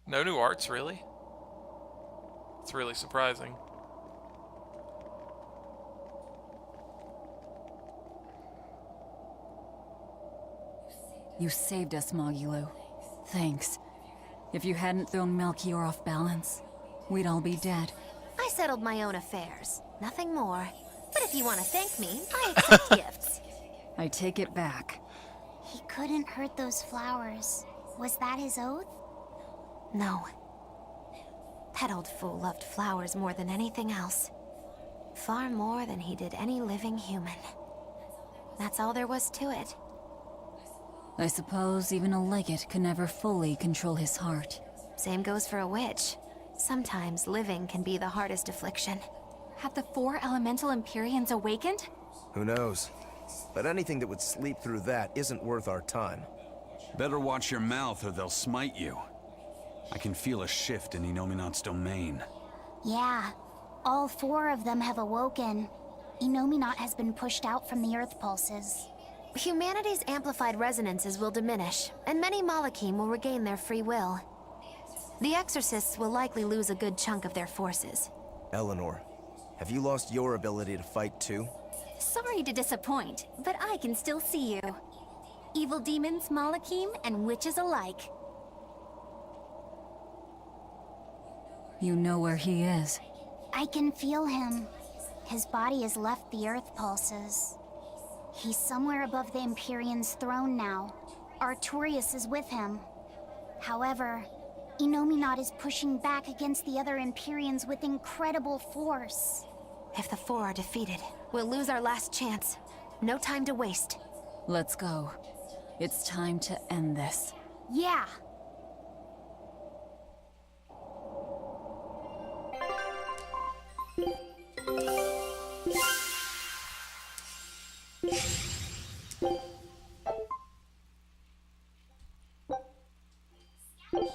No new arts, really? It's really surprising. You saved us, Magulu. Thanks. If you hadn't thrown Melchior off balance, we'd all be dead. I settled my own affairs. Nothing more. But if you want to thank me, I accept gifts. I take it back. He couldn't hurt those flowers. Was that his oath? No. That old fool loved flowers more than anything else. Far more than he did any living human. That's all there was to it. I suppose even a legate could never fully control his heart. Same goes for a witch. Sometimes living can be the hardest affliction. Have the 4 elemental Empyreans awakened? Who knows? But anything that would sleep through that isn't worth our time. Better watch your mouth or they'll smite you. I can feel a shift in Inominat's domain. Yeah. All 4 of them have awoken. Inominat has been pushed out from the Earth pulses. Humanity's amplified resonances will diminish, and many Malachim will regain their free will. The Exorcists will likely lose a good chunk of their forces. Eleanor, have you lost your ability to fight too? Sorry to disappoint, but I can still see you. Evil demons, Malachim, and witches alike. You know where he is. I can feel him. His body has left the Earth pulses. He's somewhere above the Empyrean's throne now. Artorias is with him. However, Inominat is pushing back against the other Empyreans with incredible force. If the 4 are defeated, we'll lose our last chance. No time to waste. Let's go. It's time to end this. Yeah.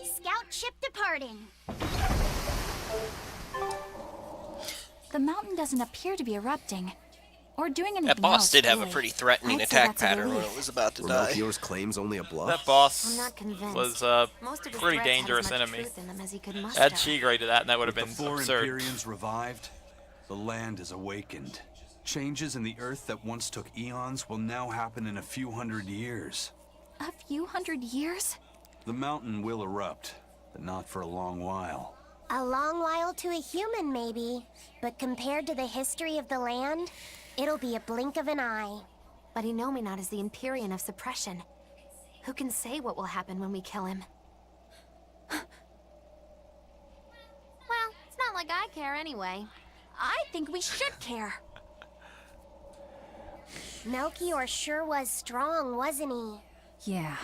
Scout ship departing. The mountain doesn't appear to be erupting. Or doing anything That boss else, did have a really. pretty threatening I'd say attack that's a pattern when relief. it was about to Were die. Melchior's claims only a bluff? That boss I'm not convinced. was Most of his pretty threats had dangerous as much enemy. truth in them as he could muster. Add Chigre to that, and that would have With been the 4 absurd. Empyreans revived, the land is awakened. Changes in the earth that once took eons will now happen in a few hundred years. A few hundred years? The mountain will erupt, but not for a long while. A long while to a human, maybe. But compared to the history of the land, it'll be a blink of an eye. But Inominat is the Empyrean of suppression. Who can say what will happen when we kill him? Well, it's not like I care anyway. I think we should care. Melchior sure was strong, wasn't he? Yeah.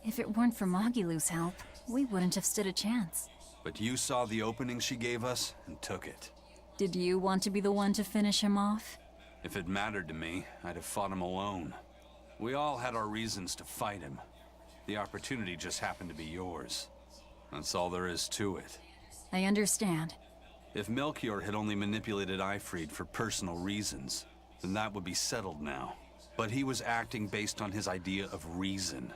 If it weren't for Magulu's help, we wouldn't have stood a chance. But you saw the opening she gave us and took it. Did you want to be the one to finish him off? If it mattered to me, I'd have fought him alone. We all had our reasons to fight him. The opportunity just happened to be yours. That's all there is to it. I understand. If Melchior had only manipulated Ifrid for personal reasons, then that would be settled now. But he was acting based on his idea of reason.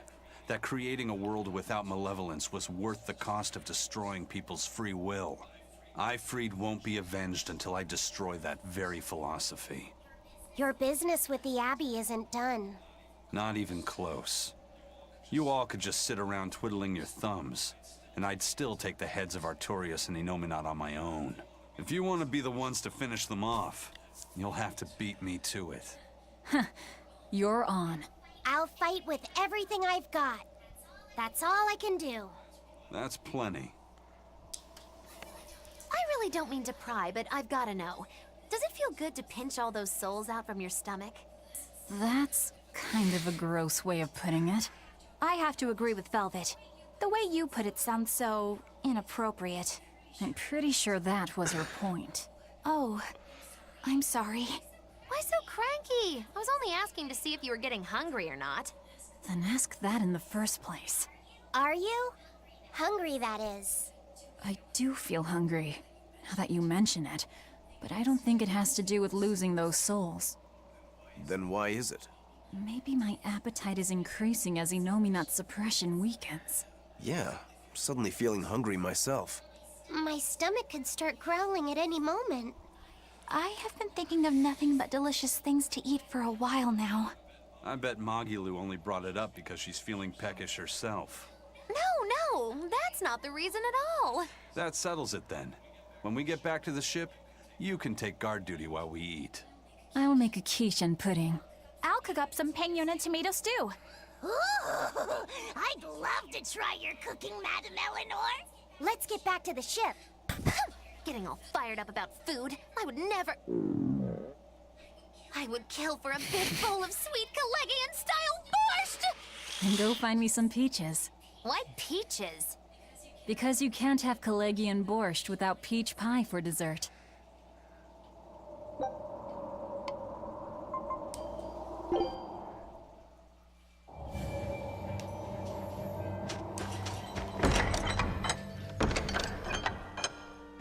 That creating a world without malevolence was worth the cost of destroying people's free will. Ifrid won't be avenged until I destroy that very philosophy. Your business with the Abbey isn't done. Not even close. You all could just sit around twiddling your thumbs, and I'd still take the heads of Artorias and Inominat on my own. If you want to be the ones to finish them off, you'll have to beat me to it. You're on. I'll fight with everything I've got. That's all I can do. That's plenty. I really don't mean to pry, but I've gotta know. Does it feel good to pinch all those souls out from your stomach? That's kind of a gross way of putting it. I have to agree with Velvet. The way you put it sounds so inappropriate. I'm pretty sure that was her point. Oh, I'm sorry. Why so cranky? I was only asking to see if you were getting hungry or not. Then ask that in the first place. Are you? Hungry, that is. I do feel hungry, now that you mention it, but I don't think it has to do with losing those souls. Then why is it? Maybe my appetite is increasing as Inominat's suppression weakens. Yeah, suddenly feeling hungry myself. My stomach could start growling at any moment. I have been thinking of nothing but delicious things to eat for a while now. I bet Magilu only brought it up because she's feeling peckish herself. No, that's not the reason at all. That settles it then. When we get back to the ship, you can take guard duty while we eat. I will make a quiche and pudding. I'll cook up some penguin and tomato stew. Ooh, I'd love to try your cooking, Madame Eleanor. Let's get back to the ship. Getting all fired up about food. I would never... I would kill for a big bowl of sweet Calegian-style borscht! And go find me some peaches. Why peaches? Because you can't have Calegian borscht without peach pie for dessert.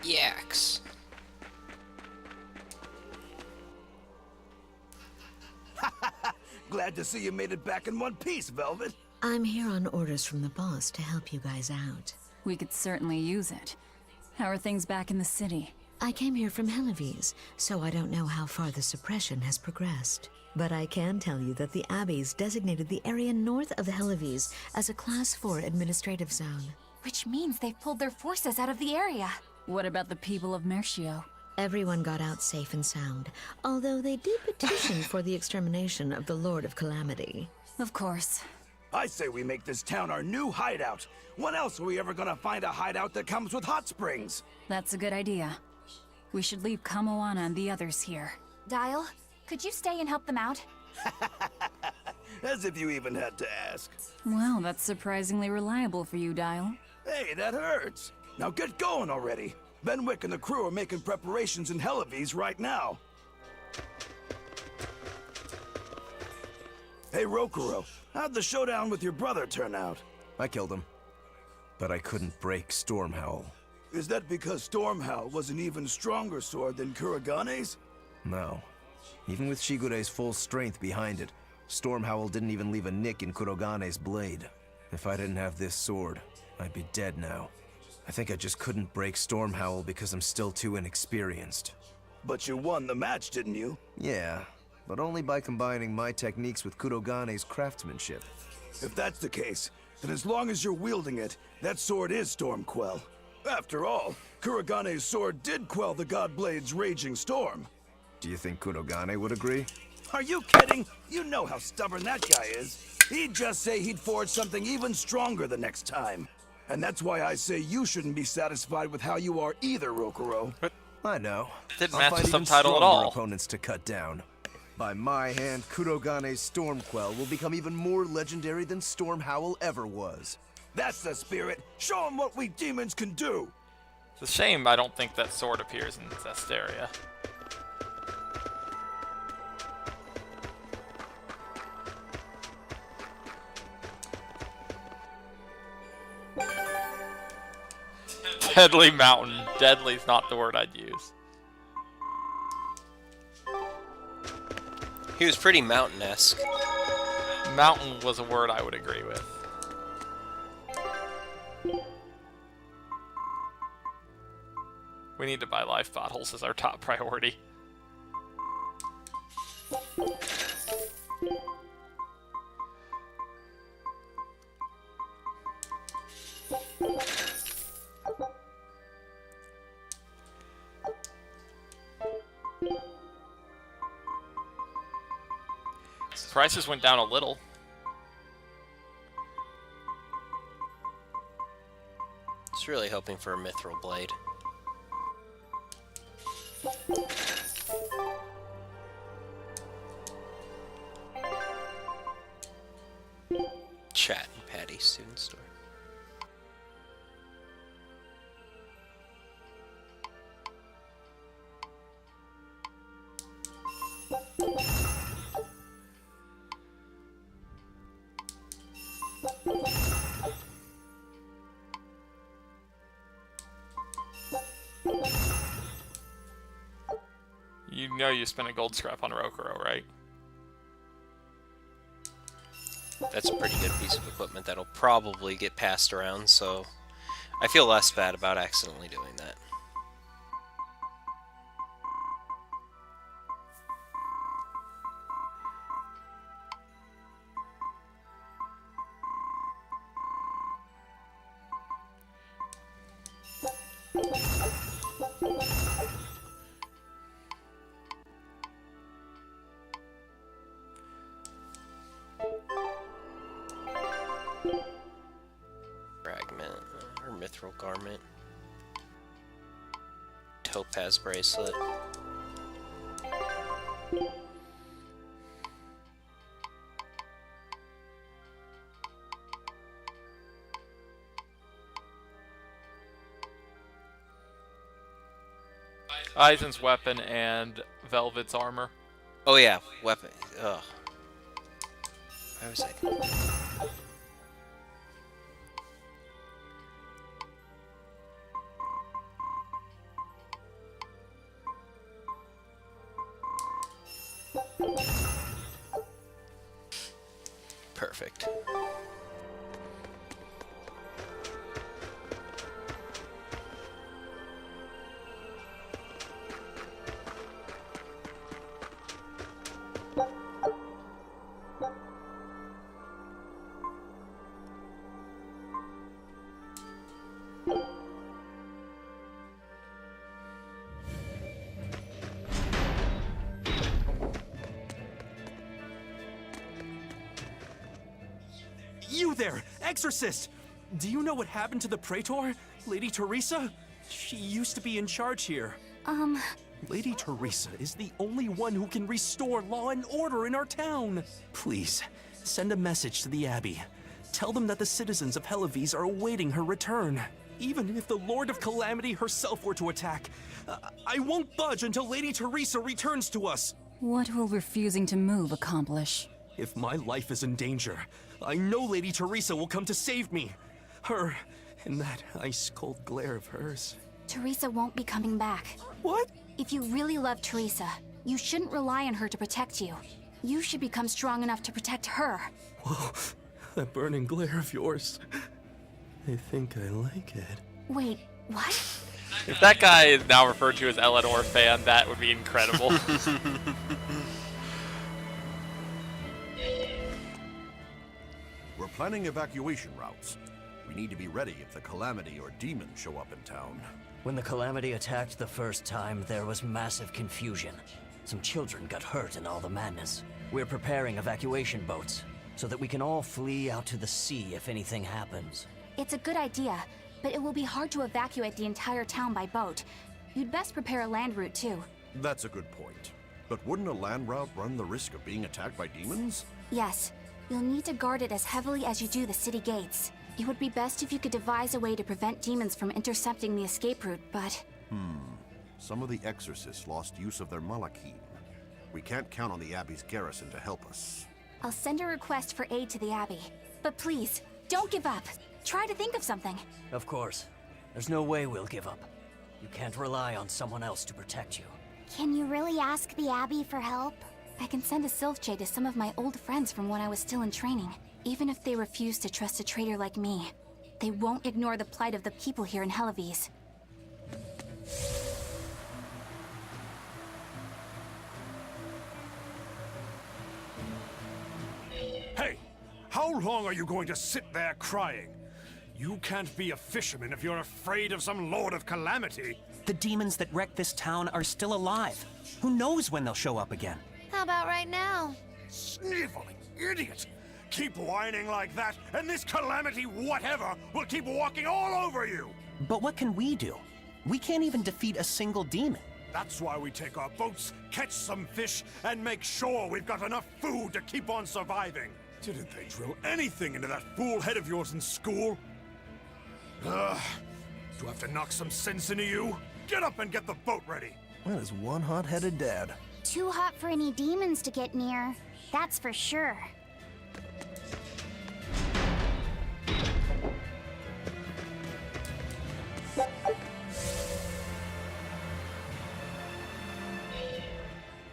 Yaks. Glad to see you made it back in one piece, Velvet. I'm here on orders from the boss to help you guys out. We could certainly use it. How are things back in the city? I came here from Helives, so I don't know how far the suppression has progressed. But I can tell you that the Abbeys designated the area north of Helives as a Class 4 administrative zone. Which means they've pulled their forces out of the area. What about the people of Mercio? Everyone got out safe and sound, although they did petition for the extermination of the Lord of Calamity. Of course. I say we make this town our new hideout. When else are we ever gonna find a hideout that comes with hot springs? That's a good idea. We should leave Kamoana and the others here. Dial, could you stay and help them out? As if you even had to ask. Well, that's surprisingly reliable for you, Dial. Hey, that hurts. Now get going already. Benwick and the crew are making preparations in Helives right now. Hey, Rokuro, how'd the showdown with your brother turn out? I killed him. But I couldn't break Stormhowl. Is that because Stormhowl was an even stronger sword than Kuragane's? No. Even with Shigure's full strength behind it, Stormhowl didn't even leave a nick in Kurogane's blade. If I didn't have this sword, I'd be dead now. I think I just couldn't break Stormhowl because I'm still too inexperienced. But you won the match, didn't you? Yeah, but only by combining my techniques with Kurogane's craftsmanship. If that's the case, then as long as you're wielding it, that sword is Stormquell. After all, Kuragane's sword did quell the Godblade's raging storm. Do you think Kurogane would agree? Are you kidding? You know how stubborn that guy is. He'd just say he'd forge something even stronger the next time. And that's why I say you shouldn't be satisfied with how you are either, Rokuro. I know. Didn't I'll match find the even subtitle at stronger all. opponents to cut down. By my hand, Kurogane's Stormquell will become even more legendary than Stormhowl ever was. That's the spirit. Show him what we demons can do. It's a shame I don't think that sword appears in Zesteria. Deadly Mountain. Deadly's not the word I'd use. He was pretty mountain-esque. Mountain was a word I would agree with. We need to buy life bottles as our top priority. Prices went down a little. Just really hoping for a mithril blade. Chat and Patty student store. You know you spent a gold scrap on Rokuro, right? That's a pretty good piece of equipment that'll probably get passed around, so I feel less bad about accidentally doing that. Fragment or mithril garment. Topaz bracelet. Eisen's weapon and Velvet's armor. Oh yeah, weapon. Ugh. Why was I? Perfect. You there, Exorcist! Do you know what happened to the Praetor, Lady Teresa? She used to be in charge here. Lady Teresa is the only one who can restore law and order in our town. Please, send a message to the Abbey. Tell them that the citizens of Helives are awaiting her return. Even if the Lord of Calamity herself were to attack, I won't budge until Lady Teresa returns to us. What will refusing to move accomplish? If my life is in danger, I know Lady Teresa will come to save me. Her, and that ice-cold glare of hers. Teresa won't be coming back. What? If you really love Teresa, you shouldn't rely on her to protect you. You should become strong enough to protect her. Whoa, that burning glare of yours. I think I like it. Wait, what? If that guy is now referred to as Eleanor fan, that would be incredible. We're planning evacuation routes. We need to be ready if the Calamity or demons show up in town. When the Calamity attacked the first time, there was massive confusion. Some children got hurt in all the madness. We're preparing evacuation boats, so that we can all flee out to the sea if anything happens. It's a good idea, but it will be hard to evacuate the entire town by boat. You'd best prepare a land route too. That's a good point. But wouldn't a land route run the risk of being attacked by demons? Yes, you'll need to guard it as heavily as you do the city gates. It would be best if you could devise a way to prevent demons from intercepting the escape route, but... Some of the exorcists lost use of their Malachim. We can't count on the Abbey's garrison to help us. I'll send a request for aid to the Abbey. But please, don't give up. Try to think of something. Of course. There's no way we'll give up. You can't rely on someone else to protect you. Can you really ask the Abbey for help? I can send a Sylph-Jade to some of my old friends from when I was still in training. Even if they refuse to trust a traitor like me, they won't ignore the plight of the people here in Helives. Hey! How long are you going to sit there crying? You can't be a fisherman if you're afraid of some Lord of Calamity. The demons that wrecked this town are still alive. Who knows when they'll show up again? How about right now? Sniveling idiot! Keep whining like that, and this Calamity whatever will keep walking all over you! But what can we do? We can't even defeat a single demon. That's why we take our boats, catch some fish, and make sure we've got enough food to keep on surviving. Didn't they drill anything into that fool head of yours in school? Ugh. Do I have to knock some sense into you? Get up and get the boat ready! That is one hot-headed dad. Too hot for any demons to get near. That's for sure.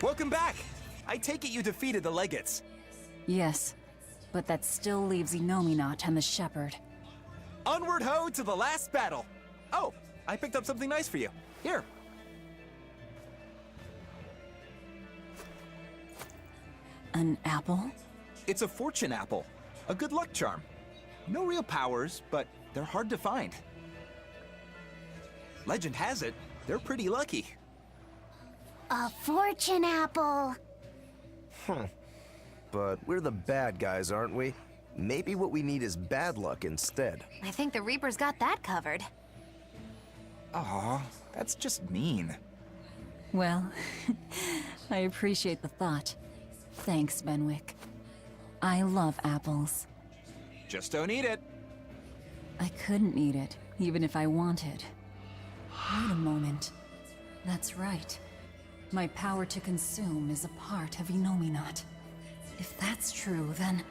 Welcome back! I take it you defeated the Legates. Yes, but that still leaves Inominat and the Shepherd. Onward ho to the last battle. Oh, I picked up something nice for you. Here. An apple? It's a fortune apple. A good luck charm. No real powers, but they're hard to find. Legend has it, they're pretty lucky. A fortune apple. But we're the bad guys, aren't we? Maybe what we need is bad luck instead. I think the Reaper's got that covered. Aw, that's just mean. Well, I appreciate the thought. Thanks, Benwick. I love apples. Just don't eat it. I couldn't eat it, even if I wanted. Wait a moment. That's right. My power to consume is a part of Inominat. If that's true, then...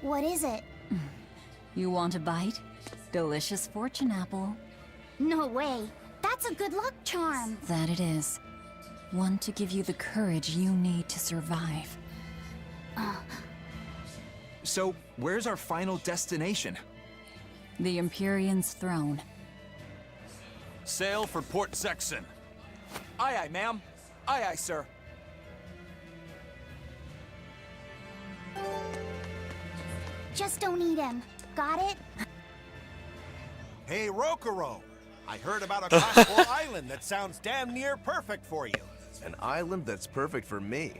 What is it? You want a bite? Delicious fortune apple. No way. That's a good luck charm. That it is. One to give you the courage you need to survive. So, where's our final destination? The Empyrean's throne. Sail for Port Zexon. Aye, aye, ma'am. Aye, aye, sir. Just don't eat him. Got it? Hey, Rokuro! I heard about a Class 4 island that sounds damn near perfect for you. An island that's perfect for me.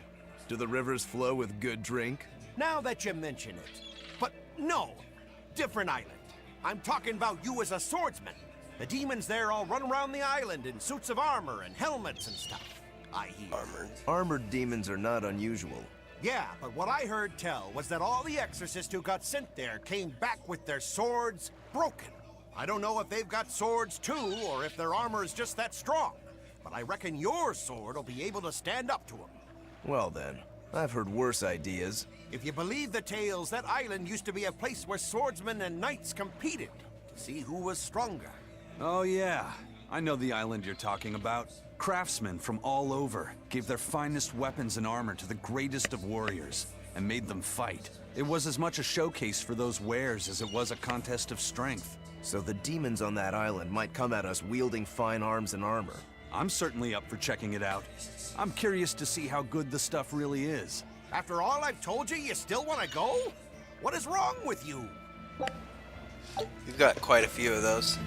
Do the rivers flow with good drink? Now that you mention it. But no, different island. I'm talking about you as a swordsman. The demons there all run around the island in suits of armor and helmets and stuff, I hear. Armored demons are not unusual. Yeah, but what I heard tell was that all the exorcists who got sent there came back with their swords broken. I don't know if they've got swords too, or if their armor is just that strong. But I reckon your sword will be able to stand up to them. Well then, I've heard worse ideas. If you believe the tales, that island used to be a place where swordsmen and knights competed to see who was stronger. Oh yeah, I know the island you're talking about. Craftsmen from all over gave their finest weapons and armor to the greatest of warriors and made them fight. It was as much a showcase for those wares as it was a contest of strength. So the demons on that island might come at us wielding fine arms and armor. I'm certainly up for checking it out. I'm curious to see how good the stuff really is. After all I've told you, you still want to go? What is wrong with you? We've got quite a few of those.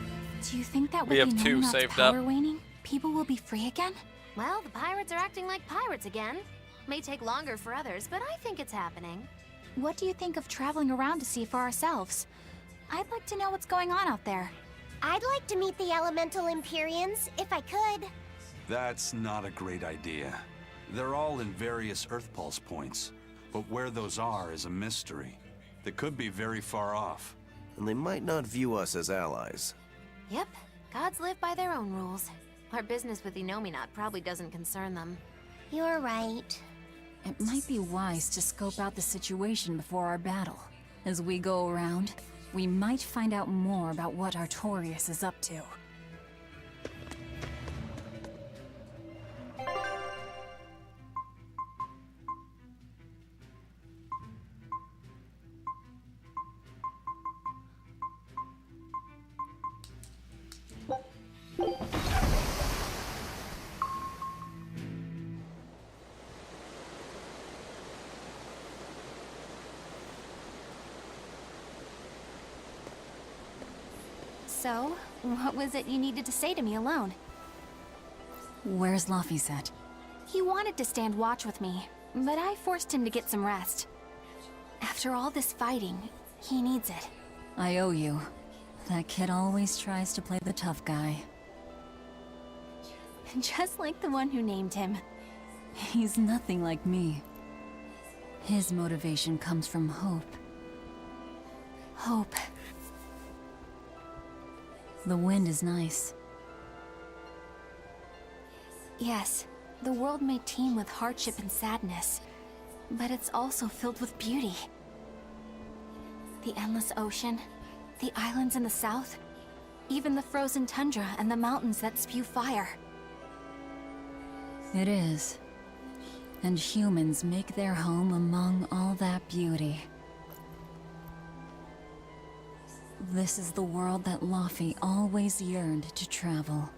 Do you think that We with have two Inominat's saved power up. waning, people will be free again? Well, the pirates are acting like pirates again. May take longer for others, but I think it's happening. What do you think of traveling around to see for ourselves? I'd like to know what's going on out there. I'd like to meet the elemental Empyreans, if I could. That's not a great idea. They're all in various Earth Pulse points, but where those are is a mystery. They could be very far off. And they might not view us as allies. Yep, gods live by their own rules. Our business with Inominat probably doesn't concern them. You're right. It might be wise to scope out the situation before our battle. As we go around, we might find out more about what Artorias is up to. So, what was it you needed to say to me alone? Where's Laphicet? He wanted to stand watch with me, but I forced him to get some rest. After all this fighting, he needs it. I owe you. That kid always tries to play the tough guy. Just like the one who named him. He's nothing like me. His motivation comes from hope. Hope. The wind is nice. Yes, the world may teem with hardship and sadness, but it's also filled with beauty. The endless ocean, the islands in the south, even the frozen tundra and the mountains that spew fire. It is. And humans make their home among all that beauty. This is the world that Laufey always yearned to travel.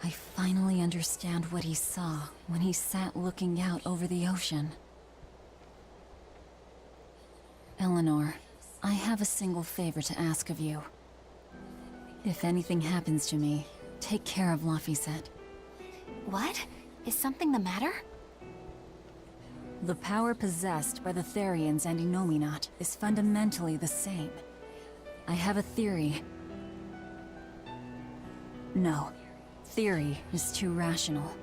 I finally understand what he saw when he sat looking out over the ocean. Eleanor, I have a single favor to ask of you. If anything happens to me, take care of Laufeyset. What? Is something the matter? The power possessed by the Therians and Innominat is fundamentally the same. I have a theory. No, theory is too rational.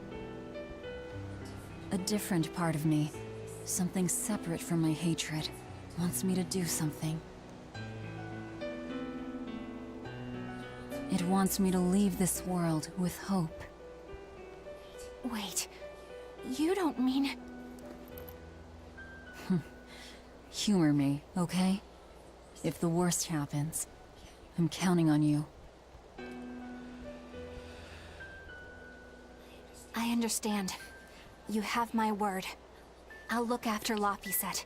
A different part of me, something separate from my hatred, wants me to do something. It wants me to leave this world with hope. Wait, you don't mean... Humor me, okay? If the worst happens, I'm counting on you. I understand. You have my word. I'll look after Laufeyset.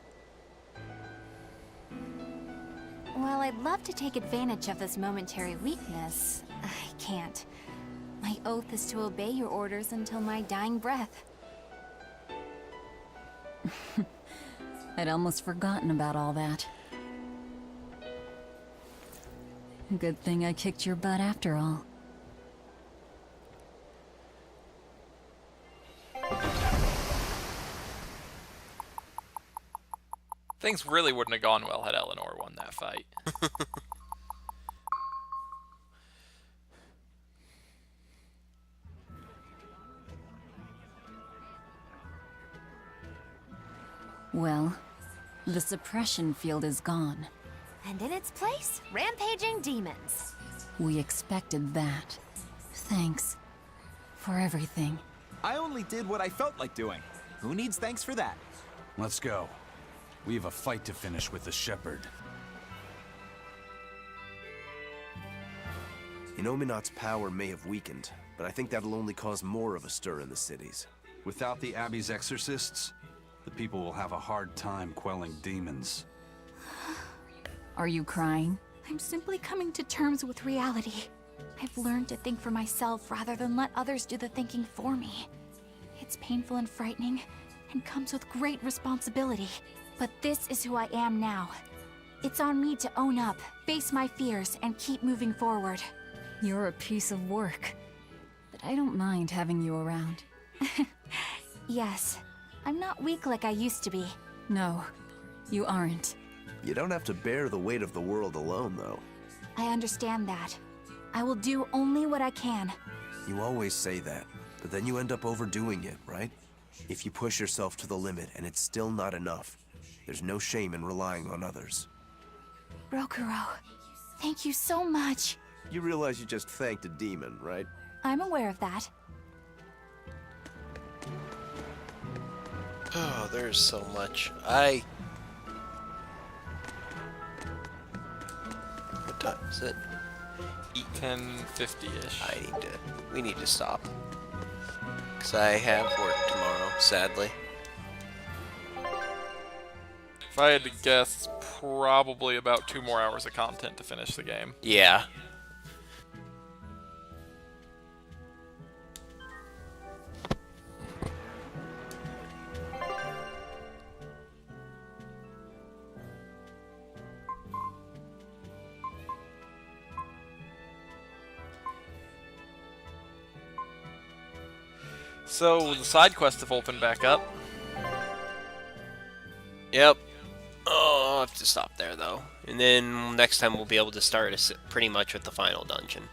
While I'd love to take advantage of this momentary weakness, I can't. My oath is to obey your orders until my dying breath. I'd almost forgotten about all that. Good thing I kicked your butt after all. Things really wouldn't have gone well had Eleanor won that fight. Well, the suppression field is gone. And in its place, rampaging demons. We expected that. Thanks for everything. I only did what I felt like doing. Who needs thanks for that? Let's go. We have a fight to finish with the Shepherd. Innominat's power may have weakened, but I think that'll only cause more of a stir in the cities. Without the Abbey's exorcists, the people will have a hard time quelling demons. Are you crying? I'm simply coming to terms with reality. I've learned to think for myself rather than let others do the thinking for me. It's painful and frightening, and comes with great responsibility. But this is who I am now. It's on me to own up, face my fears, and keep moving forward. You're a piece of work, but I don't mind having you around. Yes, I'm not weak like I used to be. No, you aren't. You don't have to bear the weight of the world alone, though. I understand that. I will do only what I can. You always say that, but then you end up overdoing it, right? If you push yourself to the limit and it's still not enough, there's no shame in relying on others. Rokuro, thank you so much. You realize you just thanked a demon, right? I'm aware of that. Oh, there's so much. What time is it? 10:50-ish. We need to stop. Because I have work tomorrow, sadly. If I had to guess, probably about 2 more hours of content to finish the game. Yeah. So, the side quests have opened back up. Yep. Oh, I'll have to stop there, though. And then next time we'll be able to start pretty much with the final dungeon.